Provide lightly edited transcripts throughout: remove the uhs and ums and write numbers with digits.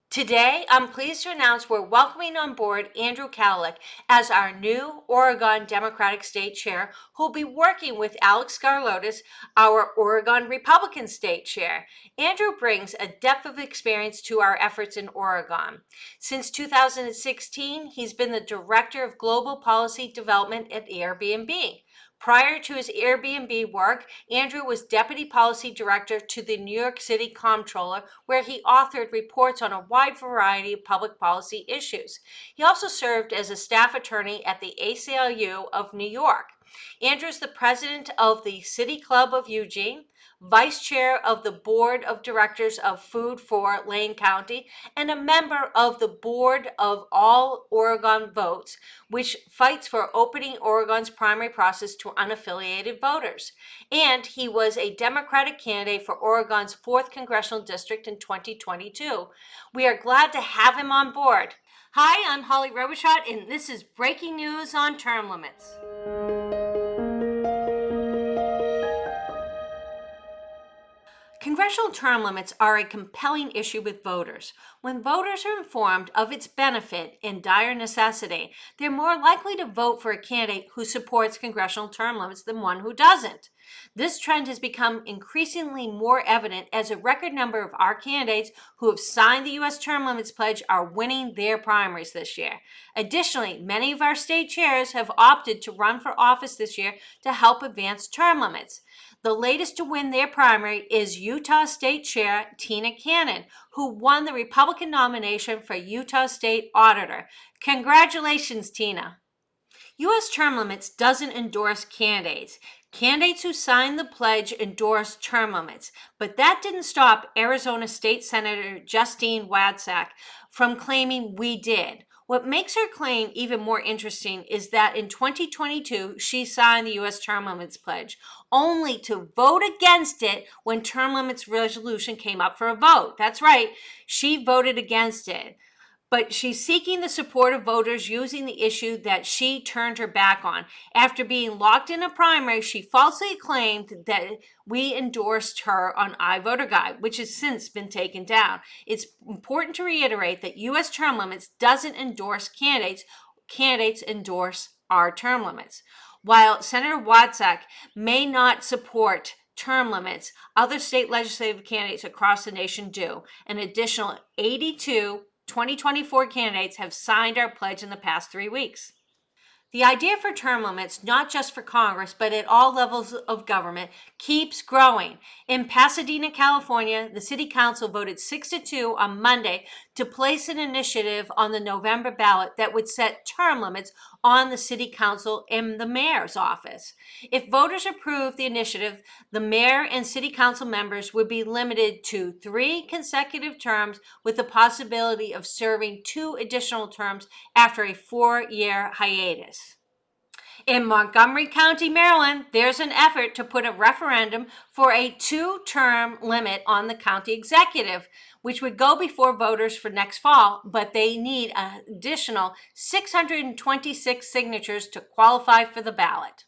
Today, I'm pleased to announce we're welcoming on board Andrew Kalick as our new Oregon Democratic State Chair, who'll be working with Alex Garlotis, our Oregon Republican State Chair. Andrew brings a depth of experience to our efforts in Oregon. Since 2016, he's been the Director of Global Policy Development at Airbnb. Prior to his Airbnb work, Andrew was Deputy Policy Director to the New York City Comptroller, where he authored reports on a wide variety of public policy issues. He also served as a staff attorney at the ACLU of New York. Andrew is the president of the City Club of Eugene, vice chair of the board of directors of Food for Lane County, and a member of the board of All Oregon Votes, which fights for opening Oregon's primary process to unaffiliated voters. And he was a Democratic candidate for Oregon's 4th Congressional District in 2022. We are glad to have him on board. Hi, I'm Holly Robichaud, and this is breaking news on term limits. Congressional term limits are a compelling issue with voters. When voters are informed of its benefit and dire necessity, they're more likely to vote for a candidate who supports congressional term limits than one who doesn't. This trend has become increasingly more evident as a record number of our candidates who have signed the U.S. Term Limits Pledge are winning their primaries this year. Additionally, many of our state chairs have opted to run for office this year to help advance term limits. The latest to win their primary is Utah State Chair Tina Cannon, who won the Republican nomination for Utah State Auditor. Congratulations, Tina. U.S. Term Limits doesn't endorse candidates. Candidates who signed the pledge endorse term limits, but that didn't stop Arizona State Senator Justine Wadsack from claiming we did. What makes her claim even more interesting is that in 2022, she signed the U.S. Term Limits Pledge, only to vote against it when term limits resolution came up for a vote. That's right, she voted against it. But she's seeking the support of voters using the issue that she turned her back on. After being locked in a primary, she falsely claimed that we endorsed her on iVoterGuide, which has since been taken down. It's important to reiterate that U.S. term limits doesn't endorse candidates. Candidates endorse our term limits. While Senator Wadsack may not support term limits, other state legislative candidates across the nation do. An additional 82 2024 candidates have signed our pledge in the past 3 weeks. The idea for term limits, not just for Congress, but at all levels of government, keeps growing. In Pasadena, California, the City Council voted 6-2 on Monday to place an initiative on the November ballot that would set term limits on the City Council and the mayor's office. If voters approve the initiative, the mayor and City Council members would be limited to 3 consecutive terms with the possibility of serving 2 additional terms after a 4-year hiatus. In Montgomery County, Maryland, there's an effort to put a referendum for a 2-term limit on the county executive, which would go before voters for next fall, but they need an additional 626 signatures to qualify for the ballot.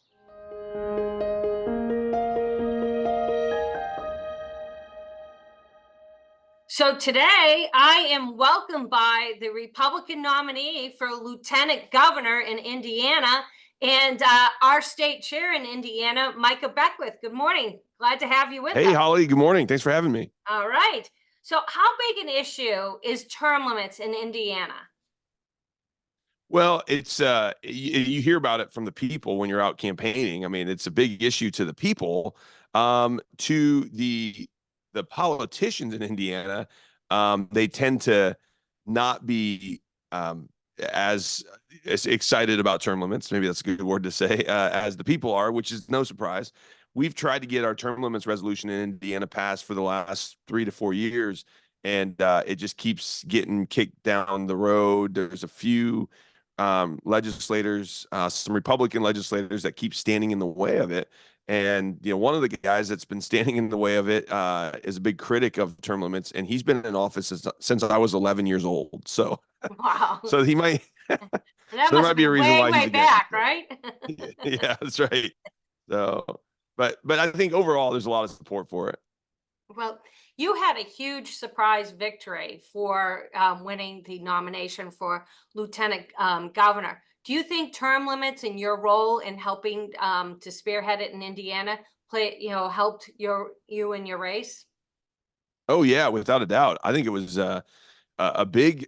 So today, I am welcomed by the Republican nominee for Lieutenant Governor in Indiana and our state chair in Indiana, Micah Beckwith. Good morning. Glad to have you with us. Hey, Holly. Good morning. Thanks for having me. All right. So how big an issue is term limits in Indiana? Well, it's you hear about it from the people when you're out campaigning. I mean, it's a big issue to the people. To the politicians in Indiana, they tend to not be as excited about term limits. Maybe that's a good word to say, as the people are, which is no surprise. We've tried to get our term limits resolution in Indiana passed for the last 3 to 4 years, and it just keeps getting kicked down the road. There's a few legislators, some Republican legislators that keep standing in the way of it. And, one of the guys that's been standing in the way of it is a big critic of term limits, and he's been in office since I was 11 years old. So, wow. So he might. That so there might be a reason why way he's back, right? Yeah, that's right. So, but I think overall there's a lot of support for it. Well, You had a huge surprise victory for winning the nomination for lieutenant governor. Do you think term limits and your role in helping to spearhead it in Indiana helped you in your race? Oh yeah, without a doubt. I think it was a big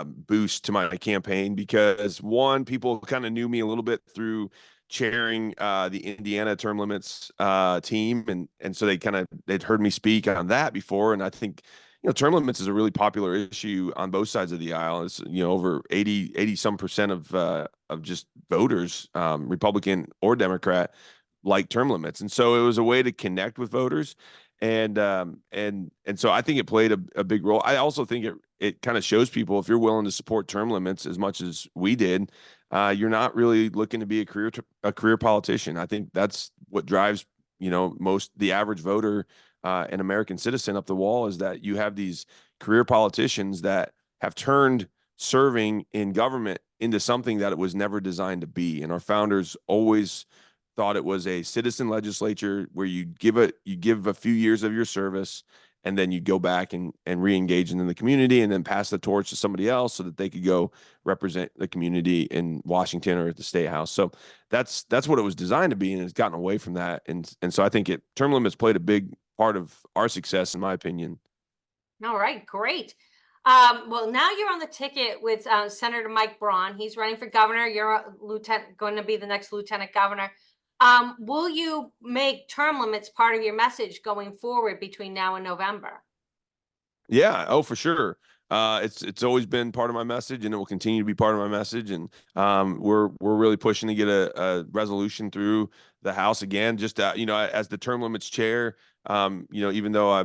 boost to my campaign because one, people kind of knew me a little bit through chairing the Indiana term limits team, and so they'd heard me speak on that before, and I think term limits is a really popular issue on both sides of the aisle. It's over 80 some percent of just voters, Republican or Democrat, like term limits, and so it was a way to connect with voters. And so I think it played a big role. I also think it kind of shows people, if you're willing to support term limits as much as we did, you're not really looking to be a career politician. I think that's what drives most the average voter, an American citizen, up the wall, is that you have these career politicians that have turned serving in government into something that it was never designed to be. And our founders always thought it was a citizen legislature where you give a few years of your service, and then you go back and re-engage in the community, and then pass the torch to somebody else so that they could go represent the community in Washington or at the state house. So that's what it was designed to be, and it's gotten away from that. And so I think term limits played a big part of our success, in my opinion. All right, great. Well, now you're on the ticket with Senator Mike Braun. He's running for governor. You're going to be the next lieutenant governor. Will you make term limits part of your message going forward between now and November? Yeah, oh, for sure. It's always been part of my message, and it will continue to be part of my message. And we're really pushing to get a resolution through the House again. Just as the term limits chair, even though I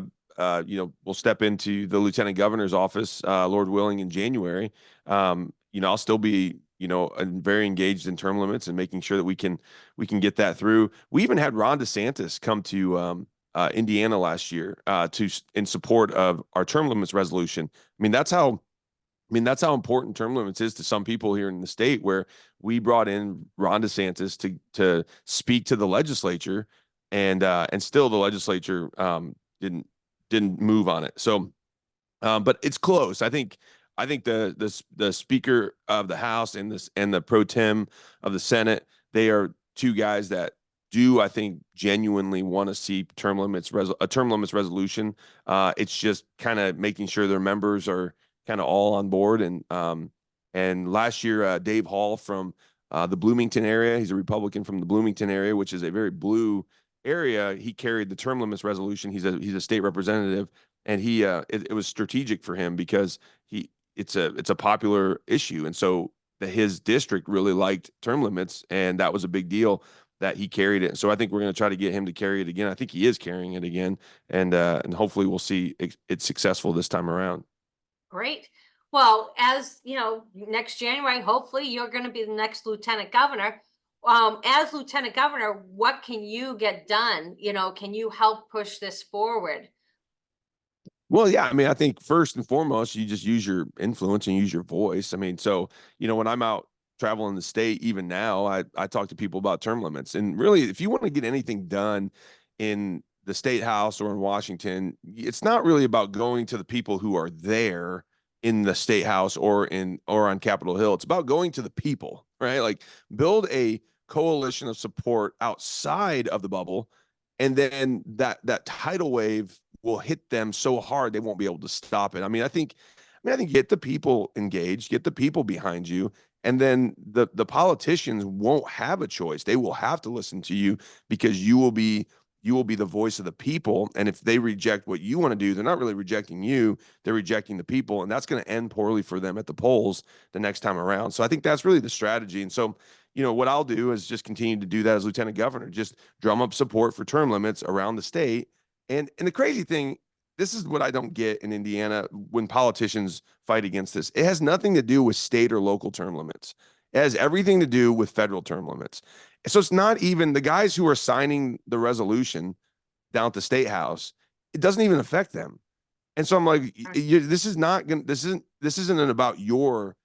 will step into the lieutenant governor's office, Lord willing, in January. I'll still be very engaged in term limits and making sure that we can get that through. We even had Ron DeSantis come to Indiana last year in support of our term limits resolution. That's how important term limits is to some people here in the state, where we brought in Ron DeSantis to speak to the legislature, and still the legislature didn't move on it. So, but it's close. I think the Speaker of the House and the pro tem of the Senate, they are two guys that do, I think, genuinely want to see a term limits resolution. It's just kind of making sure their members are kind of all on board. And last year, Dave Hall from the Bloomington area, he's a Republican from the Bloomington area, which is a very blue area. He carried the term limits resolution. He's a state representative, and it was strategic for him because it's a popular issue, and so his district really liked term limits, and that was a big deal that he carried it. So I think we're going to try to get him to carry it again. I think he is carrying it again, and hopefully we'll see it's successful this time around. Great. Well, as you know, next January, hopefully you're going to be the next lieutenant governor. As lieutenant governor, what can you get done? Can you help push this forward? Well, yeah, I think first and foremost, you just use your influence and use your voice. So, when I'm out traveling the state, even now, I talk to people about term limits. And really, if you want to get anything done in the state house or in Washington, it's not really about going to the people who are there in the state house or on Capitol Hill. It's about going to the people, right? Like, build a coalition of support outside of the bubble, and then that tidal wave will hit them so hard they won't be able to stop it. I think get the people engaged, get the people behind you, and then the politicians won't have a choice. They will have to listen to you, because you will be the voice of the people. And if they reject what you want to do, they're not really rejecting you, they're rejecting the people, and that's going to end poorly for them at the polls the next time around. So I think that's really the strategy. And so, what I'll do is just continue to do that as lieutenant governor, just drum up support for term limits around the state. And the crazy thing, this is what I don't get in Indiana when politicians fight against this. It has nothing to do with state or local term limits. It has everything to do with federal term limits. So it's not even the guys who are signing the resolution down at the state house. It doesn't even affect them. And so I'm like, this isn't about your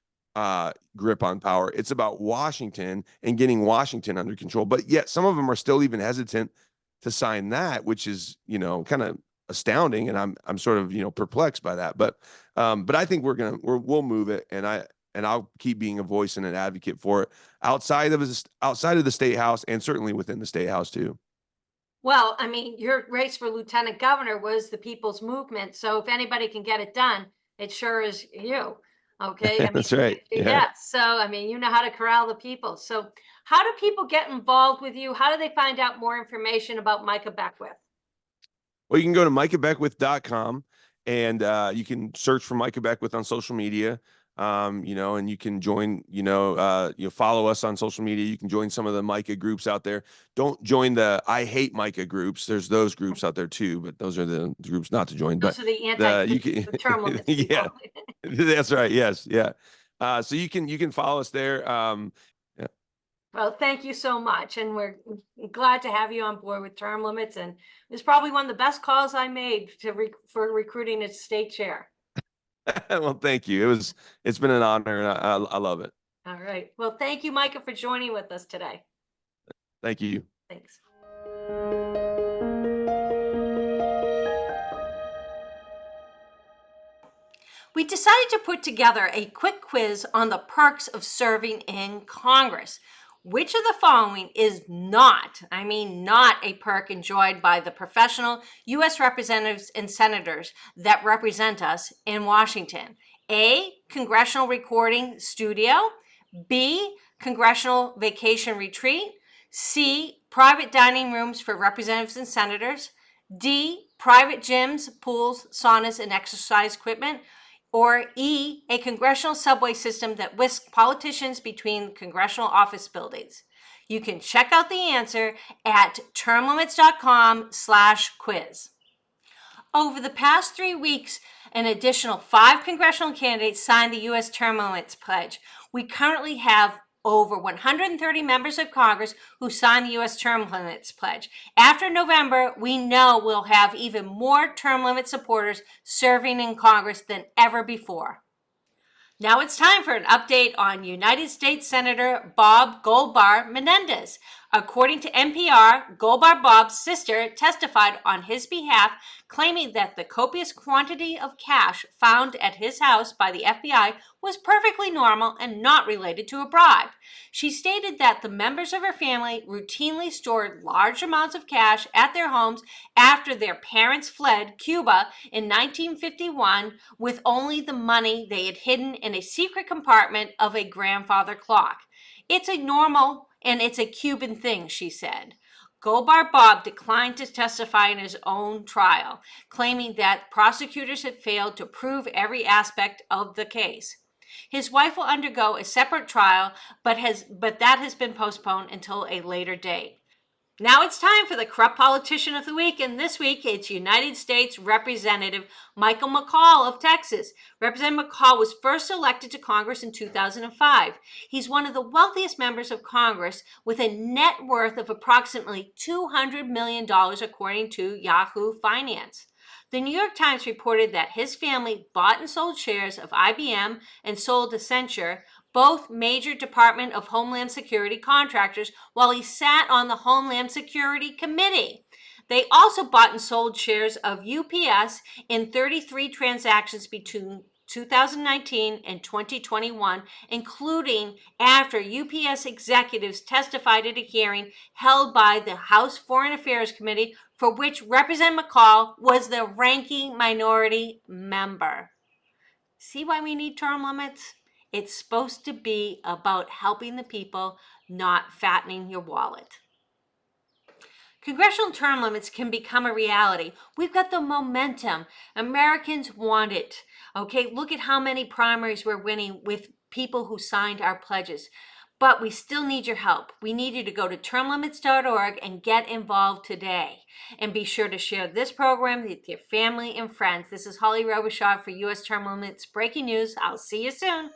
grip on power. It's about Washington and getting Washington under control. But yet some of them are still even hesitant to sign that, which is, kind of astounding, and I'm sort of, perplexed by that. But I think we'll move it, and I'll keep being a voice and an advocate for it outside of the state house, and certainly within the state house too. Well, I mean, your race for lieutenant governor was the people's movement. So if anybody can get it done, it sure is you. Okay. I mean, That's right. Yeah. yeah. So, I mean, you know how to corral the people. So, how do people get involved with you? How do they find out more information about Micah Beckwith? Well, you can go to micahbeckwith.com, and you can search for Micah Beckwith on social media. And you can join, follow us on social media. You can join some of the Micah groups out there. Don't join the I hate Micah groups. There's those groups out there too, but those are the groups not to join. Those But are the you can, the term limits people. yeah, that's right. Yes. Yeah. So you can follow us there. Yeah. Well, thank you so much. And we're glad to have you on board with term limits. And it's probably one of the best calls I made for recruiting a state chair. Well, thank you. It's been an honor, and I love it. All right. Well, thank you, Micah, for joining with us today. Thank you. Thanks. We decided to put together a quick quiz on the perks of serving in Congress. Which of the following is not, I mean, not a perk enjoyed by the professional U.S. representatives and senators that represent us in Washington? A, congressional recording studio. B, congressional vacation retreat. C, private dining rooms for representatives and senators. D, private gyms, pools, saunas, and exercise equipment. Or E, a congressional subway system that whisks politicians between congressional office buildings. You can check out the answer at termlimits.com/quiz. Over the past 3 weeks, an additional 5 congressional candidates signed the U.S. Term Limits Pledge. We currently have over 130 members of Congress who signed the U.S. Term Limits Pledge. After November, we know we'll have even more term limit supporters serving in Congress than ever before. Now it's time for an update on United States Senator Bob Goldbar Menendez. According to NPR, Goldbar Bob's sister testified on his behalf, claiming that the copious quantity of cash found at his house by the FBI was perfectly normal and not related to a bribe. She stated that the members of her family routinely stored large amounts of cash at their homes after their parents fled Cuba in 1951 with only the money they had hidden in a secret compartment of a grandfather clock. It's a normal and it's a Cuban thing, she said. Goldbar Bob declined to testify in his own trial, claiming that prosecutors had failed to prove every aspect of the case. His wife will undergo a separate trial, but that has been postponed until a later date. Now it's time for the corrupt politician of the week, and this week it's United States Representative Michael McCaul of Texas. Representative McCaul was first elected to Congress in 2005. He's one of the wealthiest members of Congress with a net worth of approximately $200 million, according to Yahoo Finance. The New York Times reported that his family bought and sold shares of IBM and sold Accenture, both major Department of Homeland Security contractors, while he sat on the Homeland Security Committee. They also bought and sold shares of UPS in 33 transactions between 2019 and 2021, including after UPS executives testified at a hearing held by the House Foreign Affairs Committee, for which Representative McCaul was the ranking minority member. See why we need term limits? It's supposed to be about helping the people, not fattening your wallet. Congressional term limits can become a reality. We've got the momentum. Americans want it. Okay, look at how many primaries we're winning with people who signed our pledges. But we still need your help. We need you to go to termlimits.org and get involved today. And be sure to share this program with your family and friends. This is Holly Robichaud for U.S. Term Limits Breaking News. I'll see you soon.